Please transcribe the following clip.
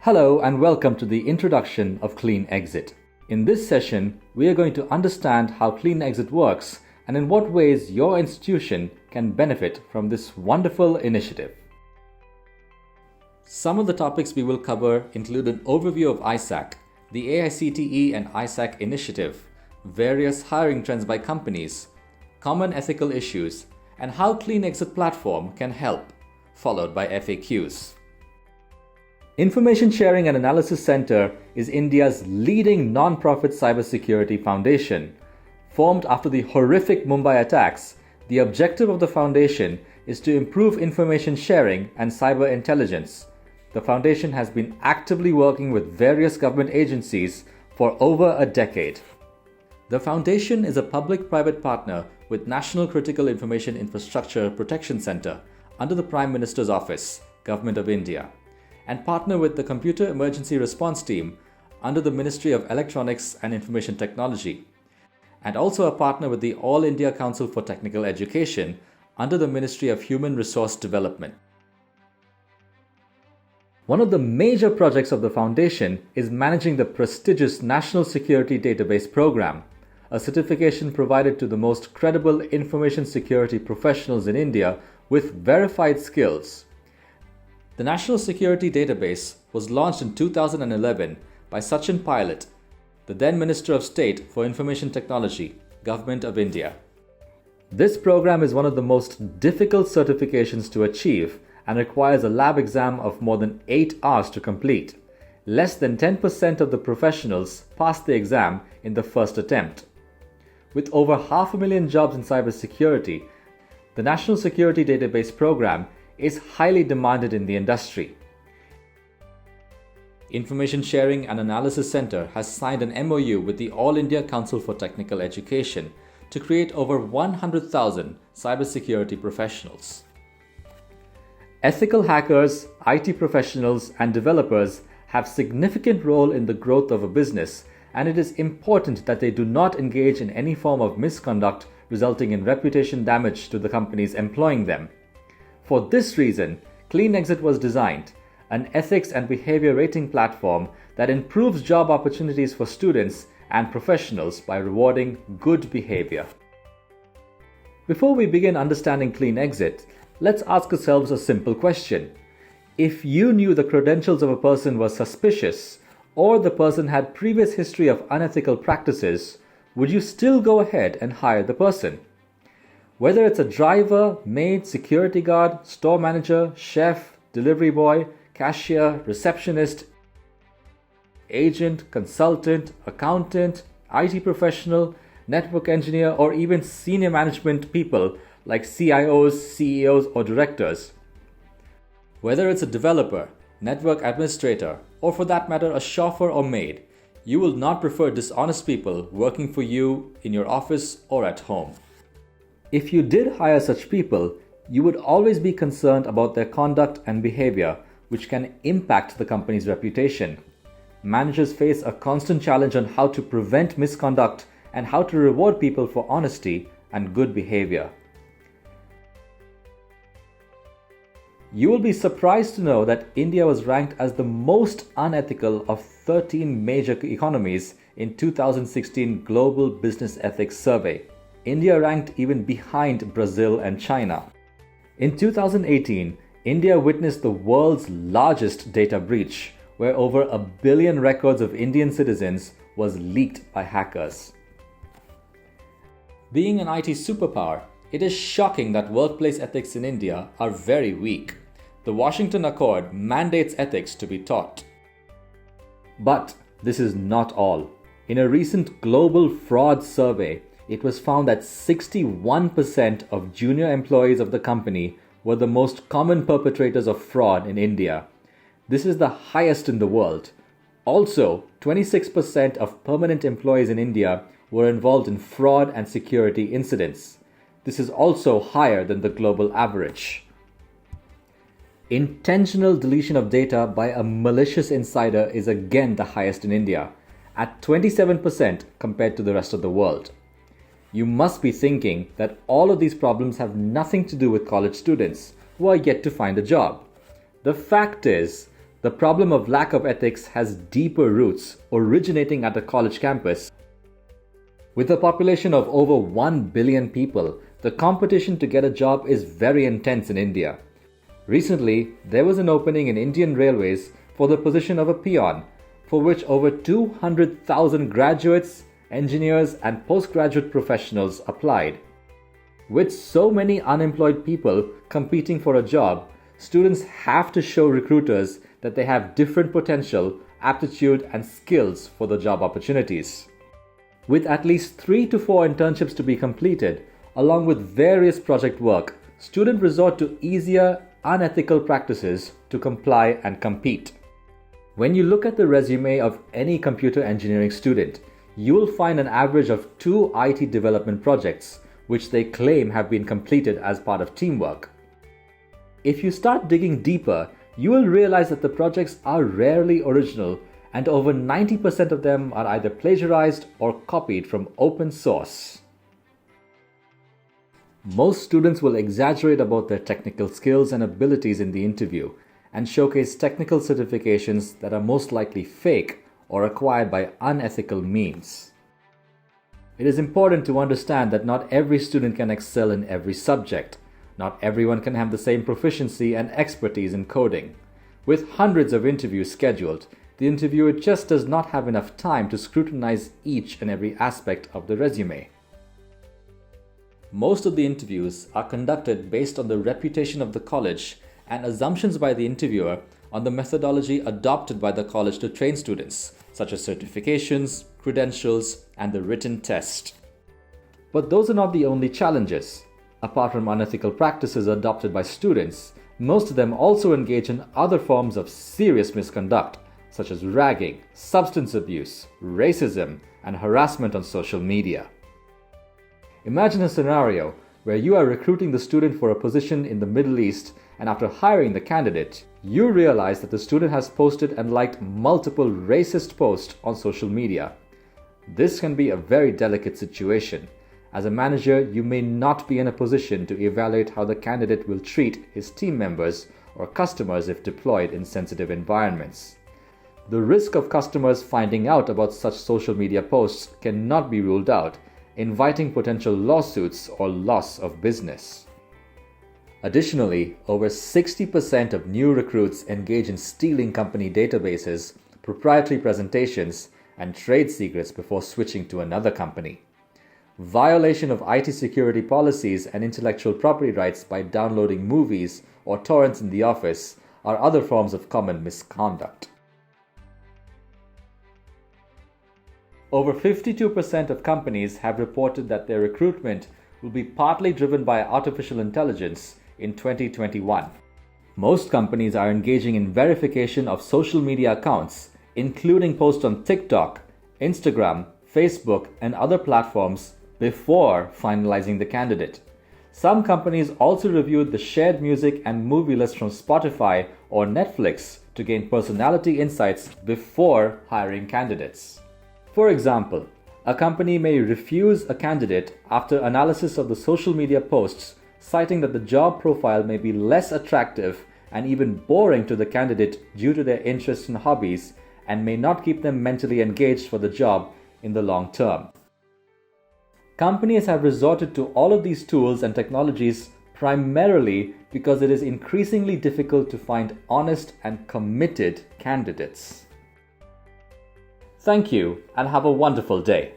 Hello and welcome to the introduction of Clean Exit. In this session, we are going to understand how Clean Exit works and in what ways your institution can benefit from this wonderful initiative. Some of the topics we will cover include an overview of ISAC, the AICTE and ISAC initiative, various hiring trends by companies, common ethical issues, and how Clean Exit platform can help, followed by FAQs. Information Sharing and Analysis Center is India's leading non-profit cybersecurity foundation. Formed after the horrific Mumbai attacks, the objective of the foundation is to improve information sharing and cyber intelligence. The foundation has been actively working with various government agencies for over a decade. The foundation is a public-private partner with National Critical Information Infrastructure Protection Center under the Prime Minister's Office, Government of India, and partner with the Computer Emergency Response Team under the Ministry of Electronics and Information Technology, and also a partner with the All India Council for Technical Education under the Ministry of Human Resource Development. One of the major projects of the foundation is managing the prestigious National Security Database Program, a certification provided to the most credible information security professionals in India with verified skills. The National Security Database was launched in 2011 by Sachin Pilot, the then Minister of State for Information Technology, Government of India. This program is one of the most difficult certifications to achieve and requires a lab exam of more than 8 hours to complete. Less than 10% of the professionals pass the exam in the first attempt. With over 500,000 jobs in cybersecurity, the National Security Database Program is highly demanded in the industry. Information Sharing and Analysis Center has signed an MOU with the All India Council for Technical Education to create over 100,000 cybersecurity professionals. Ethical hackers, IT professionals, and developers have significant role in the growth of a business, and it is important that they do not engage in any form of misconduct resulting in reputation damage to the companies employing them. For this reason, Clean Exit was designed, an ethics and behavior rating platform that improves job opportunities for students and professionals by rewarding good behavior. Before we begin understanding Clean Exit, let's ask ourselves a simple question. If you knew the credentials of a person were suspicious, or the person had previous history of unethical practices, would you still go ahead and hire the person? Whether it's a driver, maid, security guard, store manager, chef, delivery boy, cashier, receptionist, agent, consultant, accountant, IT professional, network engineer, or even senior management people like CIOs, CEOs, or directors. Whether it's a developer, network administrator, or for that matter a chauffeur or maid, you will not prefer dishonest people working for you in your office or at home. If you did hire such people, you would always be concerned about their conduct and behavior, which can impact the company's reputation. Managers face a constant challenge on how to prevent misconduct and how to reward people for honesty and good behavior. You will be surprised to know that India was ranked as the most unethical of 13 major economies in 2016 Global Business Ethics Survey. India ranked even behind Brazil and China. In 2018, India witnessed the world's largest data breach, where over 1 billion records of Indian citizens was leaked by hackers. Being an IT superpower, it is shocking that workplace ethics in India are very weak. The Washington Accord mandates ethics to be taught. But this is not all. In a recent global fraud survey, it was found that 61% of junior employees of the company were the most common perpetrators of fraud in India. This is the highest in the world. Also, 26% of permanent employees in India were involved in fraud and security incidents. This is also higher than the global average. Intentional deletion of data by a malicious insider is again the highest in India, at 27% compared to the rest of the world. You must be thinking that all of these problems have nothing to do with college students who are yet to find a job. The fact is, The problem of lack of ethics has deeper roots, originating at the college campus. With a population of over 1 billion people, the competition to get a job is very intense in India. Recently, there was an opening in Indian Railways for the position of a peon, for which over 200,000 graduates, engineers, and postgraduate professionals applied. With so many unemployed people competing for a job, students have to show recruiters that they have different potential, aptitude, and skills for the job opportunities. With at least 3 to 4 internships to be completed, along with various project work, students resort to easier, unethical practices to comply and compete. When you look at the resume of any computer engineering student, you will find an average of 2 IT development projects, which they claim have been completed as part of teamwork. If you start digging deeper, you will realize that the projects are rarely original, and over 90% of them are either plagiarized or copied from open source. Most students will exaggerate about their technical skills and abilities in the interview and showcase technical certifications that are most likely fake or acquired by unethical means. It is important to understand that not every student can excel in every subject. Not everyone can have the same proficiency and expertise in coding. With hundreds of interviews scheduled, the interviewer just does not have enough time to scrutinize each and every aspect of the resume. Most of the interviews are conducted based on the reputation of the college and assumptions by the interviewer on the methodology adopted by the college to train students, such as certifications, credentials, and the written test. But those are not the only challenges. Apart from unethical practices adopted by students, most of them also engage in other forms of serious misconduct, such as ragging, substance abuse, racism, and harassment on social media. Imagine a scenario where you are recruiting the student for a position in the Middle East, and after hiring the candidate, you realize that the student has posted and liked multiple racist posts on social media. This can be a very delicate situation. As a manager, you may not be in a position to evaluate how the candidate will treat his team members or customers if deployed in sensitive environments. The risk of customers finding out about such social media posts cannot be ruled out, inviting potential lawsuits or loss of business. Additionally, over 60% of new recruits engage in stealing company databases, proprietary presentations, and trade secrets before switching to another company. Violation of IT security policies and intellectual property rights by downloading movies or torrents in the office are other forms of common misconduct. Over 52% of companies have reported that their recruitment will be partly driven by artificial intelligence in 2021. Most companies are engaging in verification of social media accounts, including posts on TikTok, Instagram, Facebook, and other platforms before finalizing the candidate. Some companies also reviewed the shared music and movie list from Spotify or Netflix to gain personality insights before hiring candidates. For example, a company may refuse a candidate after analysis of the social media posts, citing that the job profile may be less attractive and even boring to the candidate due to their interests and hobbies, and may not keep them mentally engaged for the job in the long term. Companies have resorted to all of these tools and technologies primarily because it is increasingly difficult to find honest and committed candidates. Thank you, and have a wonderful day.